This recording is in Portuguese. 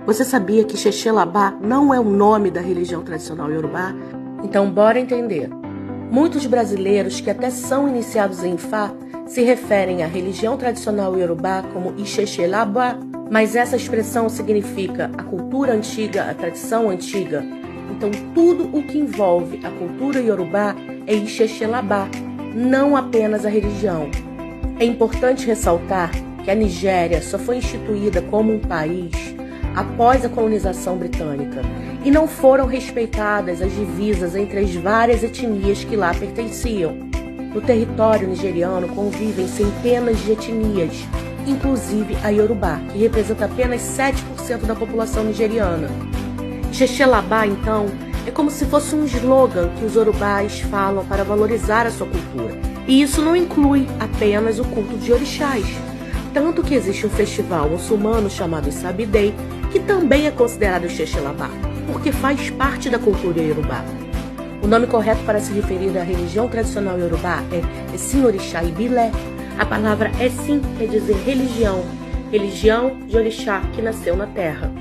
Você sabia que Xexelabá não é o nome da religião tradicional iorubá? Então bora entender. Muitos brasileiros que até são iniciados em Ifá se referem à religião tradicional iorubá como Ixexelabá, mas essa expressão significa a cultura antiga, a tradição antiga. Então tudo o que envolve a cultura iorubá é Ixexelabá, não apenas a religião. É importante ressaltar que a Nigéria só foi instituída como um país após a colonização britânica e não foram respeitadas as divisas entre as várias etnias que lá pertenciam. No território nigeriano convivem centenas de etnias, inclusive a Iorubá, que representa apenas 7% da população nigeriana. Xexelabá, então, é como se fosse um slogan que os Iorubás falam para valorizar a sua cultura. E isso não inclui apenas o culto de orixás. Tanto que existe um festival muçulmano chamado Sabidei, que também é considerado Xexelabá, porque faz parte da cultura iorubá. O nome correto para se referir à religião tradicional iorubá é Essin Orixá Ibilé. A palavra Essin quer dizer religião, religião de orixá que nasceu na terra.